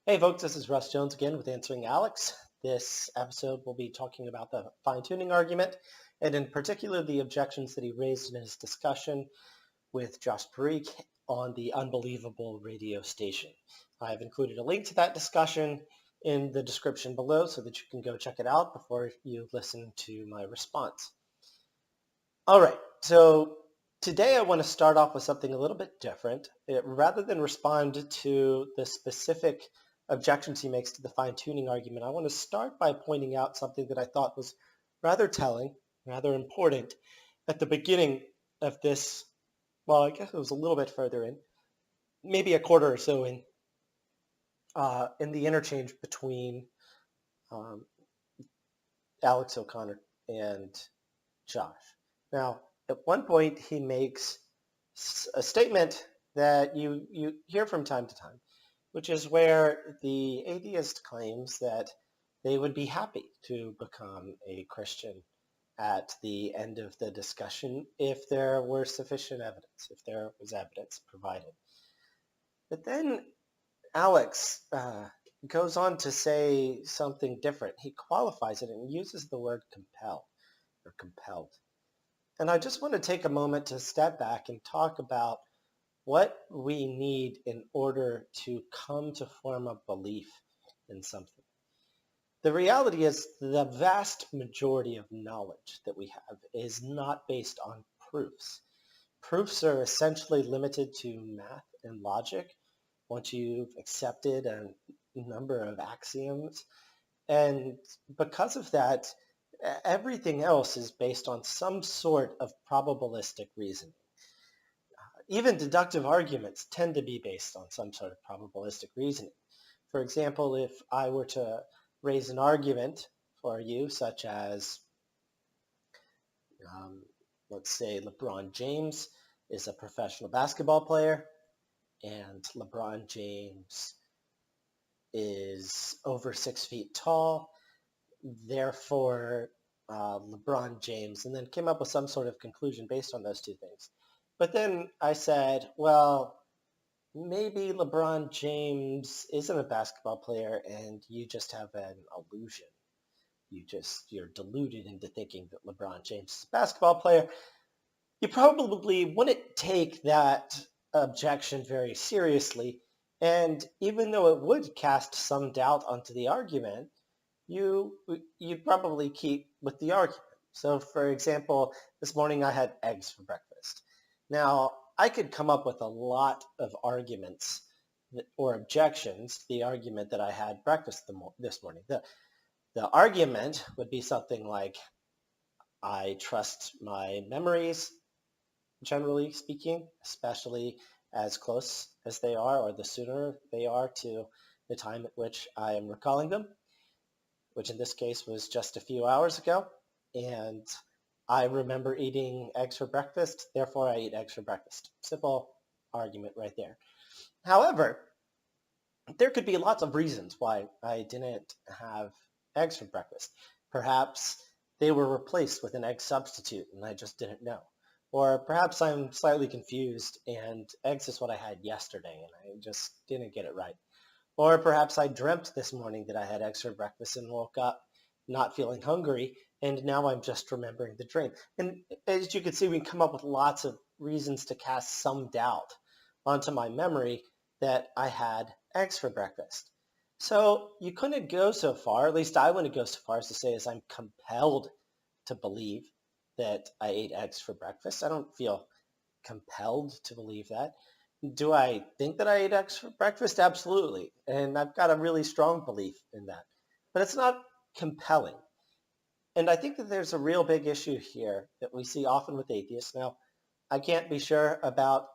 Hey folks, this is Russ Jones again with Answering Alex. This episode will be talking about the fine-tuning argument, and in particular the objections that he raised in his discussion with Josh Parikh on the Unbelievable radio station. I've included a link to that discussion in the description below so that you can go check it out before you listen to my response. All right, so today I want to start off with something a little bit different. Rather than respond to the specific objections he makes to the fine-tuning argument, I want to start by pointing out something that I thought was rather telling, rather important at the beginning of this. Well, I guess it was a little bit further in, maybe a quarter or so in the interchange between um, Alex O'Connor and Josh. Now, at one point, he makes a statement that you hear from time to time, which is where the atheist claims that they would be happy to become a Christian at the end of the discussion if there were sufficient evidence, if there was evidence provided. But then Alex goes on to say something different. He qualifies it and uses the word compel or compelled. And I just want to take a moment to step back and talk about what we need in order to come to form a belief in something. The reality is the vast majority of knowledge that we have is not based on proofs. Proofs are essentially limited to math and logic once you've accepted a number of axioms. And because of that, everything else is based on some sort of probabilistic reasoning. Even deductive arguments tend to be based on some sort of probabilistic reasoning. For example, if I were to raise an argument for you, such as, let's say LeBron James is a professional basketball player, and LeBron James is over 6 feet tall, therefore LeBron James, and then came up with some sort of conclusion based on those two things. But then I said, well, maybe LeBron James isn't a basketball player and you just have an illusion. You're deluded into thinking that LeBron James is a basketball player. You probably wouldn't take that objection very seriously. And even though it would cast some doubt onto the argument, you'd probably keep with the argument. So for example, this morning I had eggs for breakfast. Now, I could come up with a lot of arguments or objections to the argument that I had breakfast this morning. The argument would be something like, I trust my memories, generally speaking, especially as close as they are or the sooner they are to the time at which I am recalling them, which in this case was just a few hours ago. And I remember eating eggs for breakfast, therefore I eat eggs for breakfast. Simple argument right there. However, there could be lots of reasons why I didn't have eggs for breakfast. Perhaps they were replaced with an egg substitute and I just didn't know. Or perhaps I'm slightly confused and eggs is what I had yesterday and I just didn't get it right. Or perhaps I dreamt this morning that I had eggs for breakfast and woke up not feeling hungry, and now I'm just remembering the dream. And as you can see, we can come up with lots of reasons to cast some doubt onto my memory that I had eggs for breakfast. So you couldn't go so far, at least I wouldn't go so far as to say as I'm compelled to believe that I ate eggs for breakfast. I don't feel compelled to believe that. Do I think that I ate eggs for breakfast? Absolutely. And I've got a really strong belief in that. But it's not compelling. And I think that there's a real big issue here that we see often with atheists. Now, I can't be sure about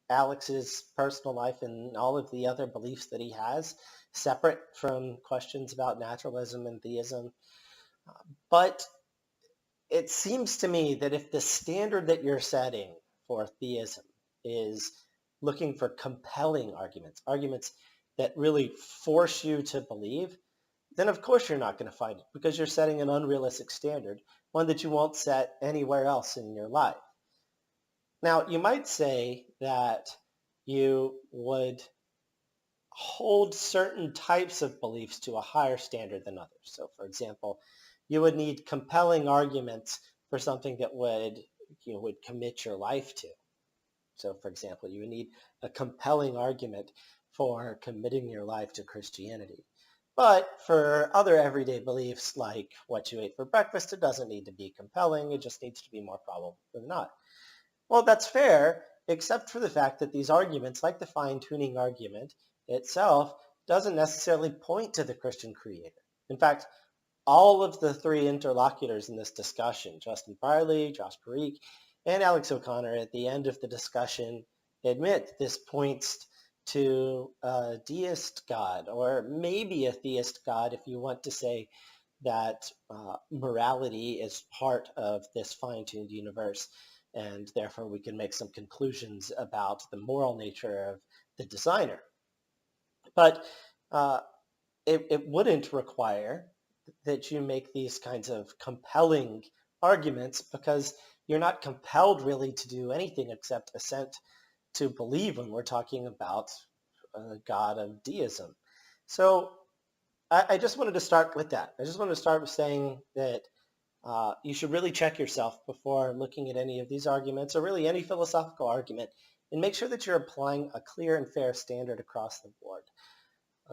Alex's personal life and all of the other beliefs that he has, separate from questions about naturalism and theism. But it seems to me that if the standard that you're setting for theism is looking for compelling arguments, arguments that really force you to believe, then of course you're not going to find it because you're setting an unrealistic standard, one that you won't set anywhere else in your life. Now, you might say that you would hold certain types of beliefs to a higher standard than others. So for example, you would need compelling arguments for something that would commit your life to. So for example, you would need a compelling argument for committing your life to Christianity. But for other everyday beliefs like what you ate for breakfast, it doesn't need to be compelling. It just needs to be more probable than not. Well, that's fair, except for the fact that these arguments, like the fine-tuning argument itself, doesn't necessarily point to the Christian creator. In fact, all of the three interlocutors in this discussion, Justin Farley, Josh Parikh, and Alex O'Connor, at the end of the discussion, admit this points to a deist God, or maybe a theist God if you want to say that morality is part of this fine-tuned universe, and therefore we can make some conclusions about the moral nature of the designer. But uh, it wouldn't require that you make these kinds of compelling arguments, because you're not compelled really to do anything except assent to believe when we're talking about a God of deism. So I just wanted to start with that. I just wanted to start with saying that you should really check yourself before looking at any of these arguments, or really any philosophical argument, and make sure that you're applying a clear and fair standard across the board.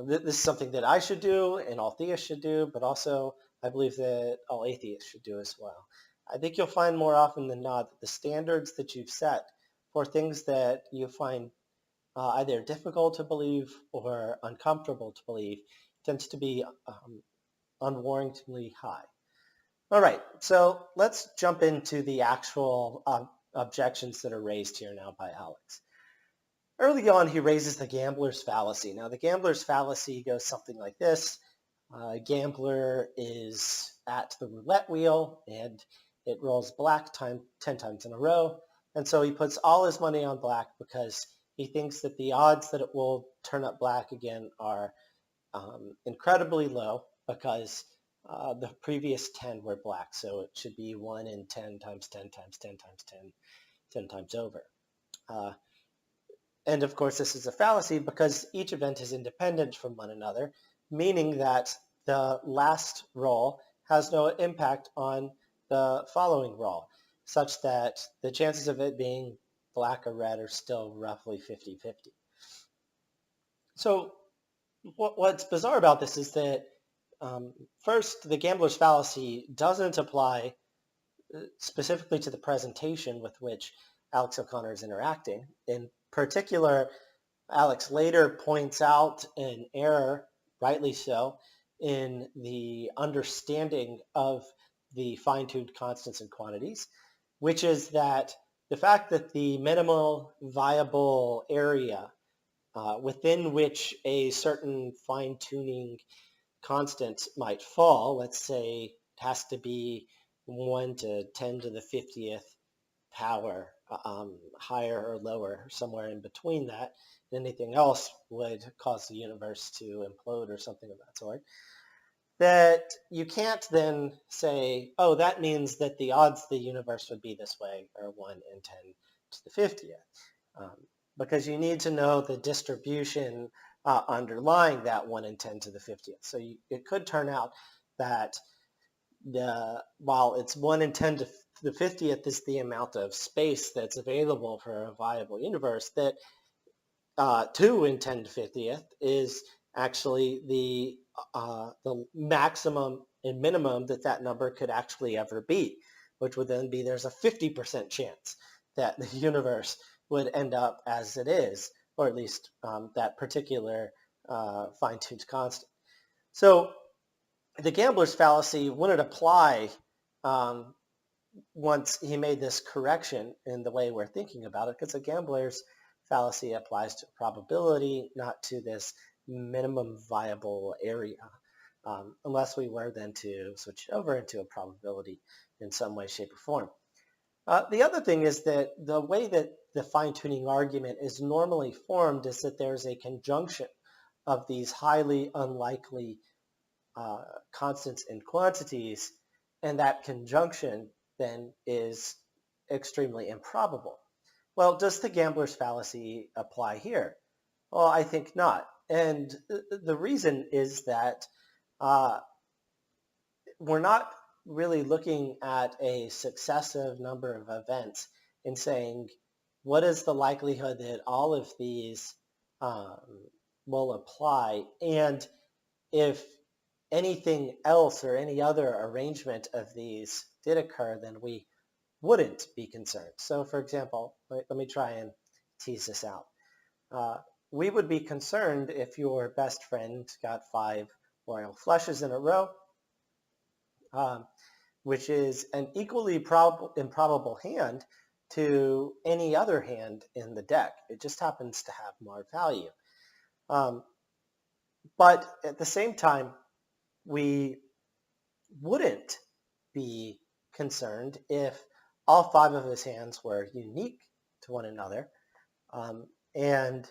This is something that I should do and all theists should do, but also I believe that all atheists should do as well. I think you'll find more often than not that the standards that you've set for things that you find either difficult to believe or uncomfortable to believe tends to be unwarrantably high. All right, so let's jump into the actual objections that are raised here now by Alex. Early on, he raises the gambler's fallacy. Now, the gambler's fallacy goes something like this. A gambler is at the roulette wheel, and it rolls black 10 times in a row. And so he puts all his money on black because he thinks that the odds that it will turn up black again are incredibly low, because the previous 10 were black. So it should be 1 in 10 times 10 times 10 times 10, 10 times over. And of course, this is a fallacy because each event is independent from one another, meaning that the last roll has no impact on the following roll, such that the chances of it being black or red are still roughly 50-50. So what's bizarre about this is that, first, the gambler's fallacy doesn't apply specifically to the presentation with which Alex O'Connor is interacting. In particular, Alex later points out an error, rightly so, in the understanding of the fine-tuned constants and quantities, which is that the fact that the minimal viable area within which a certain fine-tuning constant might fall, let's say it has to be 1 to 10 to the 50th power, higher or lower, somewhere in between that, and anything else would cause the universe to implode or something of that sort, that you can't then say, oh, that means that the odds the universe would be this way are 1 in 10 to the 50th. Because you need to know the distribution underlying that 1 in 10 to the 50th. So it could turn out that while it's 1 in 10 to the 50th is the amount of space that's available for a viable universe, that 2 in 10 to 50th is actually the maximum and minimum that number could actually ever be, which would then be there's a 50% chance that the universe would end up as it is, or at least that particular fine-tuned constant. So the gambler's fallacy wouldn't apply once he made this correction in the way we're thinking about it, because the gambler's fallacy applies to probability, not to this minimum viable area, unless we were then to switch over into a probability in some way, shape, or form. The other thing is that the way that the fine-tuning argument is normally formed is that there's a conjunction of these highly unlikely constants and quantities, and that conjunction then is extremely improbable. Well, does the gambler's fallacy apply here? Well, I think not. And the reason is that we're not really looking at a successive number of events and saying, what is the likelihood that all of these um, will apply? And if anything else or any other arrangement of these did occur, then we wouldn't be concerned. So for example, let me try and tease this out. We would be concerned if your best friend got 5 royal flushes in a row, um, which is an equally improbable hand to any other hand in the deck. It just happens to have more value. But at the same time, we wouldn't be concerned if all 5 of his hands were unique to one another, and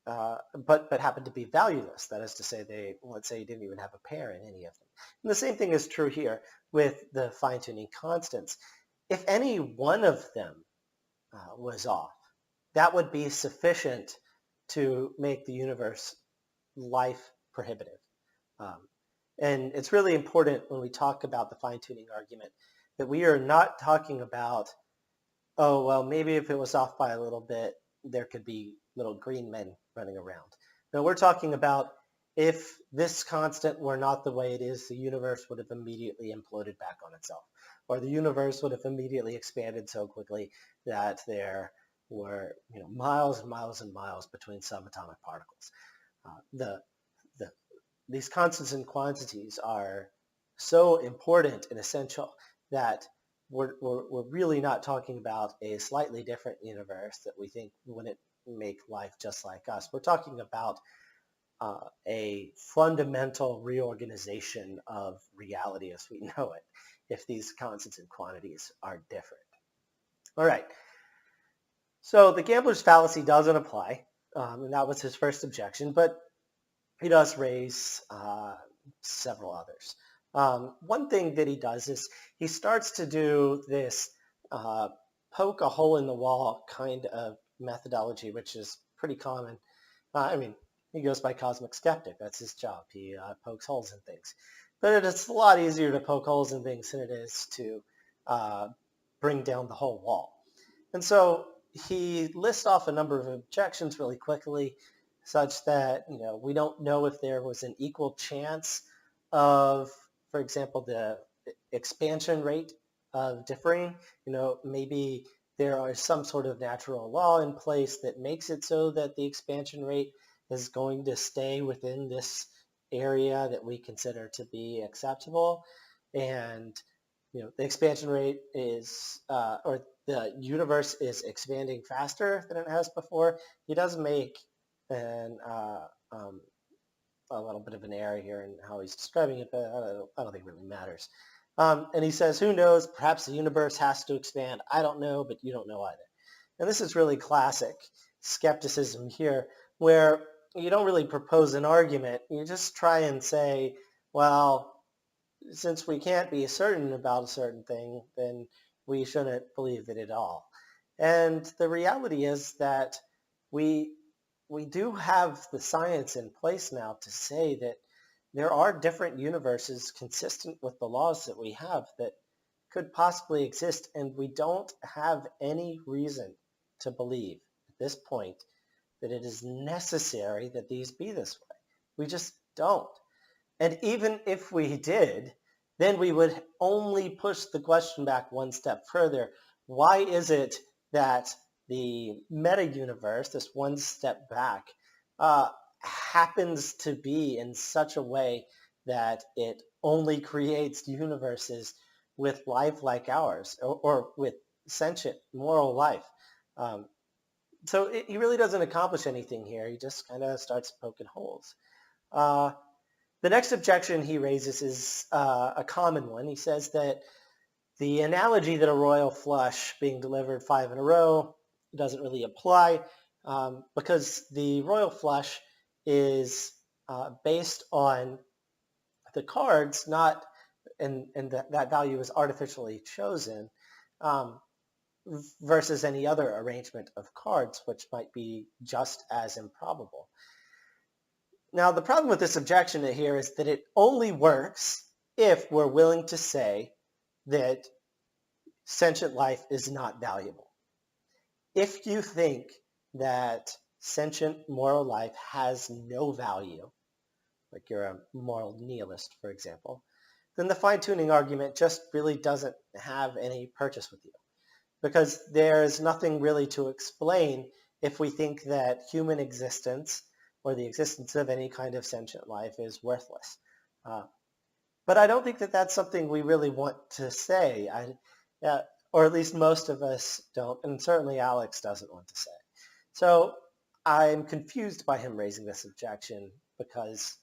but happened to be valueless. That is to say, let's say, he didn't even have a pair in any of them. And the same thing is true here with the fine-tuning constants. If any one of them was off, that would be sufficient to make the universe life prohibitive. And it's really important when we talk about the fine-tuning argument that we are not talking about, oh, well, maybe if it was off by a little bit, there could be little green men running around. No, we're talking about if this constant were not the way it is, the universe would have immediately imploded back on itself, or the universe would have immediately expanded so quickly that there were miles and miles and miles between subatomic particles. These constants and quantities are so important and essential that we're really not talking about a slightly different universe that we think wouldn't make life just like us. We're talking about a fundamental reorganization of reality as we know it if these constants and quantities are different. All right. So the gambler's fallacy doesn't apply, and that was his first objection, but he does raise several others. One thing that he does is he starts to do this poke a hole in the wall kind of methodology, which is pretty common. He goes by CosmicSkeptic. That's his job. He pokes holes in things. But it's a lot easier to poke holes in things than it is to bring down the whole wall. And so he lists off a number of objections really quickly, such that we don't know if there was an equal chance of, for example, the expansion rate of differing. Maybe there is some sort of natural law in place that makes it so that the expansion rate is going to stay within this area that we consider to be acceptable, and the expansion rate is, or the universe is expanding faster than it has before. He does make a little bit of an error here in how he's describing it, but I don't think it really matters. And he says, who knows, perhaps the universe has to expand. I don't know, but you don't know either. And this is really classic skepticism here, where you don't really propose an argument. You just try and say, well, since we can't be certain about a certain thing, then we shouldn't believe it at all. And the reality is that we do have the science in place now to say that there are different universes consistent with the laws that we have that could possibly exist, and we don't have any reason to believe at this point that it is necessary that these be this way. We just don't. And even if we did, then we would only push the question back one step further. Why is it that the meta-universe, this one step back, happens to be in such a way that it only creates universes with life like ours, or with sentient, moral life? So he really doesn't accomplish anything here. He just kind of starts poking holes. The next objection he raises is a common one. He says that the analogy that a royal flush being delivered 5 in a row doesn't really apply, because the royal flush is based on the cards, and that value is artificially chosen, versus any other arrangement of cards, which might be just as improbable. Now, the problem with this objection here is that it only works if we're willing to say that sentient life is not valuable. If you think that sentient moral life has no value, like you're a moral nihilist, for example, then the fine-tuning argument just really doesn't have any purchase with you, because there's nothing really to explain if we think that human existence or the existence of any kind of sentient life is worthless. But I don't think that that's something we really want to say, or at least most of us don't, and certainly Alex doesn't want to say. So I'm confused by him raising this objection, because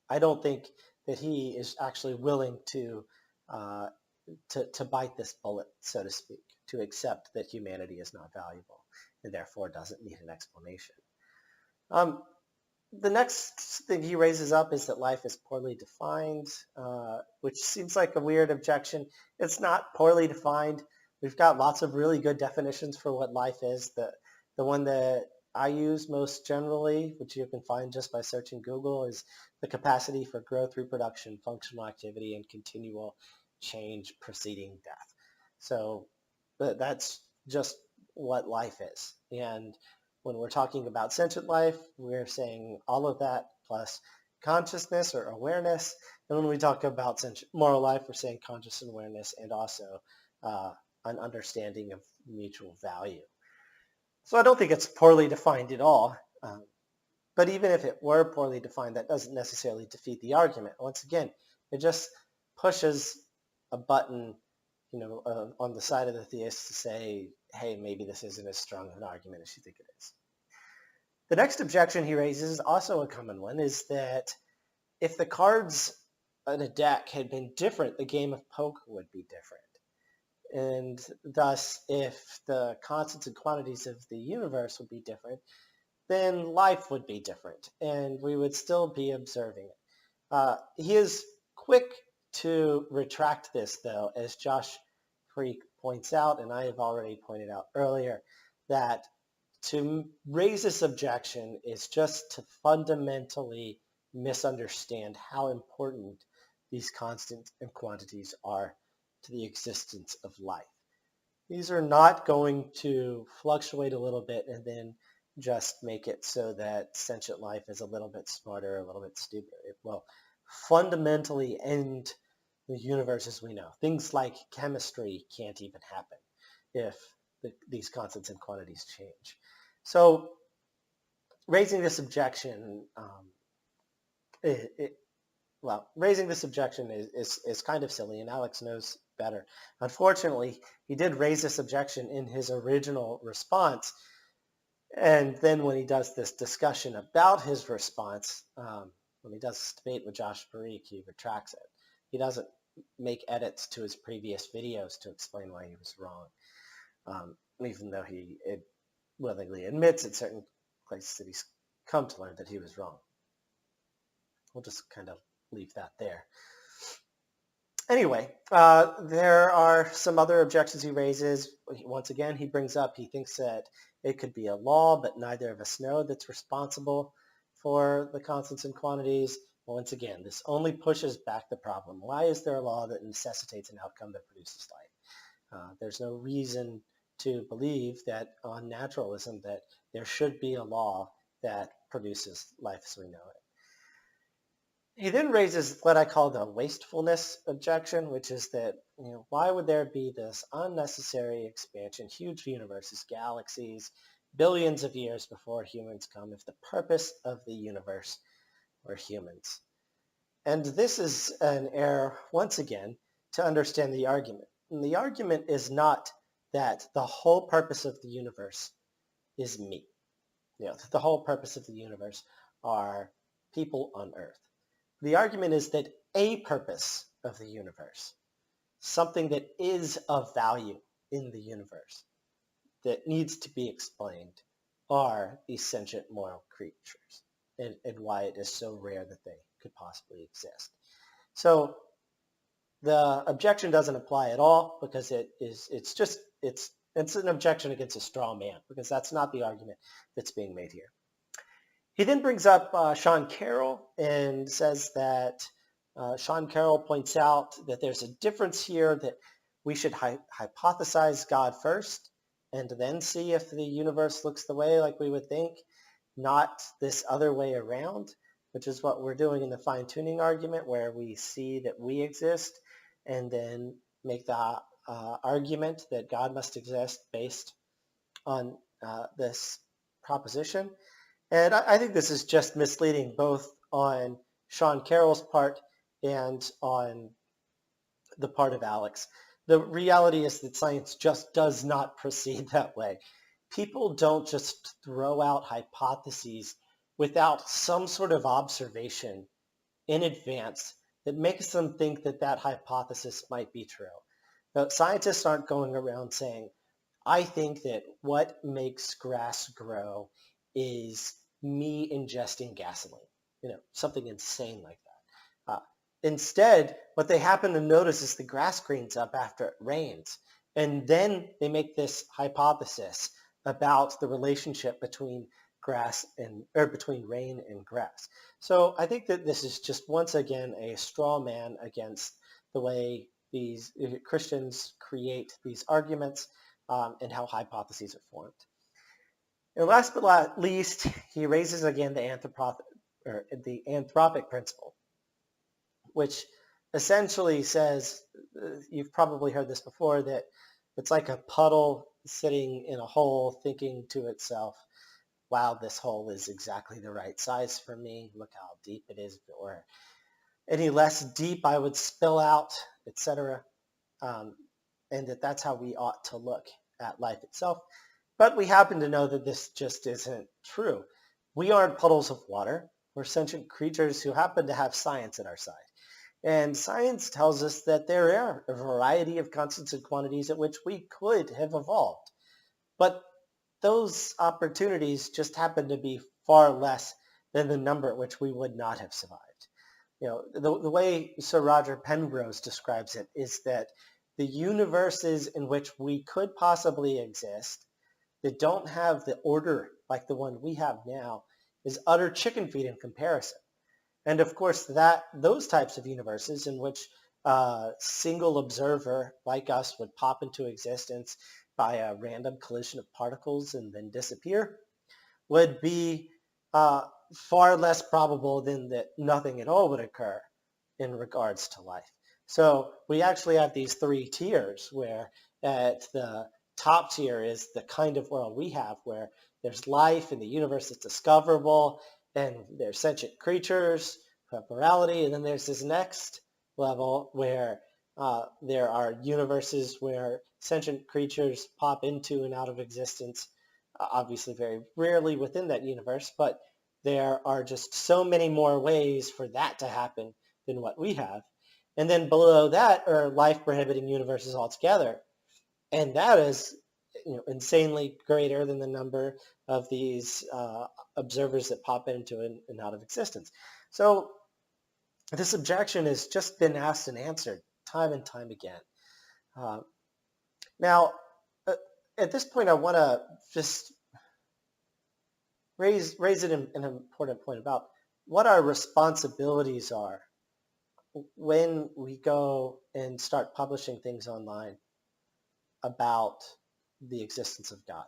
I don't think that he is actually willing to bite this bullet, so to speak, to accept that humanity is not valuable and therefore doesn't need an explanation. The next thing he raises up is that life is poorly defined, which seems like a weird objection. It's not poorly defined. We've got lots of really good definitions for what life is. The one that I use most generally, which you can find just by searching Google, is the capacity for growth, reproduction, functional activity, and continual change preceding death. So that's just what life is. And when we're talking about sentient life, we're saying all of that plus consciousness or awareness. And when we talk about moral life, we're saying conscious awareness and also an understanding of mutual value. So I don't think it's poorly defined at all. But even if it were poorly defined, that doesn't necessarily defeat the argument. Once again, it just pushes a button, on the side of the theist to say, hey, maybe this isn't as strong of an argument as you think it is. The next objection he raises, also a common one, is that if the cards in a deck had been different, the game of poker would be different. And thus, if the constants and quantities of the universe would be different, then life would be different, and we would still be observing it. He is quick to retract this, though, as Josh Creek points out, and I have already pointed out earlier, that to raise this objection is just to fundamentally misunderstand how important these constants and quantities are to the existence of life. These are not going to fluctuate a little bit and then just make it so that sentient life is a little bit smarter, a little bit stupider. It will fundamentally end the universe as we know. Things like chemistry can't even happen if these constants and quantities change. So raising this objection, raising this objection is kind of silly, and Alex knows better. Unfortunately, he did raise this objection in his original response, and then when he does this discussion about his response, when he does this debate with Josh Parikh, he retracts it. He doesn't make edits to his previous videos to explain why he was wrong, even though he willingly admits in certain places that he's come to learn that he was wrong. We'll just kind of leave that there. Anyway, there are some other objections he raises. Once again, he thinks that it could be a law, but neither of us know that's responsible for the constants and quantities. Once again, this only pushes back the problem. Why is there a law that necessitates an outcome that produces life? There's no reason to believe that on naturalism that there should be a law that produces life as we know it. He then raises what I call the wastefulness objection, which is that, why would there be this unnecessary expansion, huge universes, galaxies, billions of years before humans come, if the purpose of the universe were humans? And this is an error, once again, to understand the argument. And the argument is not that the whole purpose of the universe is me. The whole purpose of the universe are people on Earth. The argument is that a purpose of the universe, something that is of value in the universe, that needs to be explained, are these sentient moral creatures, and why it is so rare that they could possibly exist. So the objection doesn't apply at all, because it's an objection against a straw man, because that's not the argument that's being made here. He then brings up Sean Carroll and says that Sean Carroll points out that there's a difference here, that we should hypothesize God first and then see if the universe looks the way like we would think, not this other way around, which is what we're doing in the fine-tuning argument, where we see that we exist and then make the argument that God must exist based on this proposition. And I think this is just misleading both on Sean Carroll's part and on the part of Alex. The reality is that science just does not proceed that way. People don't just throw out hypotheses without some sort of observation in advance that makes them think that that hypothesis might be true. But scientists aren't going around saying, I think that what makes grass grow is me ingesting gasoline, something insane like that. Instead, what they happen to notice is the grass greens up after it rains. And then they make this hypothesis about the relationship between between rain and grass. So I think that this is just once again a straw man against the way these Christians create these arguments and how hypotheses are formed. And last but not least, he raises again the anthropic principle, which essentially says, you've probably heard this before, that it's like a puddle sitting in a hole thinking to itself, wow, this hole is exactly the right size for me. Look how deep it is. If it were any less deep, I would spill out, etc. And that's how we ought to look at life itself. But we happen to know that this just isn't true. We aren't puddles of water. We're sentient creatures who happen to have science at our side. And science tells us that there are a variety of constants and quantities at which we could have evolved. But those opportunities just happen to be far less than the number at which we would not have survived. The way Sir Roger Penrose describes it is that the universes in which we could possibly exist that don't have the order like the one we have now is utter chicken feed in comparison. And of course, those types of universes in which a single observer like us would pop into existence by a random collision of particles and then disappear would be far less probable than that nothing at all would occur in regards to life. So we actually have these three tiers, where at the top tier is the kind of world we have, where there's life in the universe that's discoverable, and there's sentient creatures who have morality, and then there's this next level where there are universes where sentient creatures pop into and out of existence, obviously very rarely within that universe, but there are just so many more ways for that to happen than what we have. And then below that are life-prohibiting universes altogether. And that is insanely greater than the number of these observers that pop into and out of existence. So this objection has just been asked and answered time and time again. Now, at this point, I want to just raise it in an important point about what our responsibilities are when we go and start publishing things online about the existence of God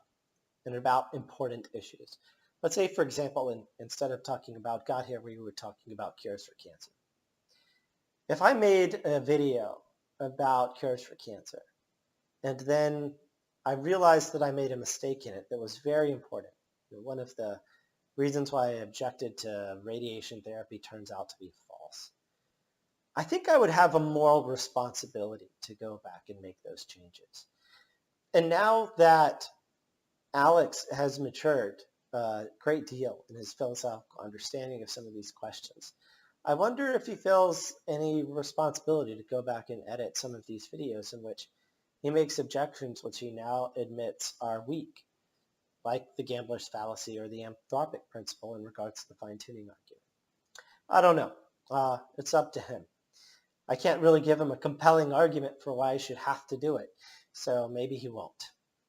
and about important issues. Let's say, for example, instead of talking about God here, we were talking about cures for cancer. If I made a video about cures for cancer, and then I realized that I made a mistake in it that was very important, one of the reasons why I objected to radiation therapy turns out to be false, I think I would have a moral responsibility to go back and make those changes. And now that Alex has matured a great deal in his philosophical understanding of some of these questions, I wonder if he feels any responsibility to go back and edit some of these videos in which he makes objections which he now admits are weak, like the gambler's fallacy or the anthropic principle in regards to the fine-tuning argument. I don't know. It's up to him. I can't really give him a compelling argument for why he should have to do it, so maybe he won't.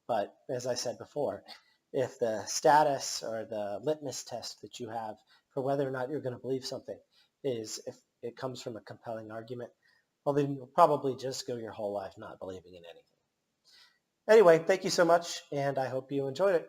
But as I said before, if the status or the litmus test that you have for whether or not you're going to believe something is if it comes from a compelling argument, well, then you'll probably just go your whole life not believing in anything. Anyway, thank you so much, and I hope you enjoyed it.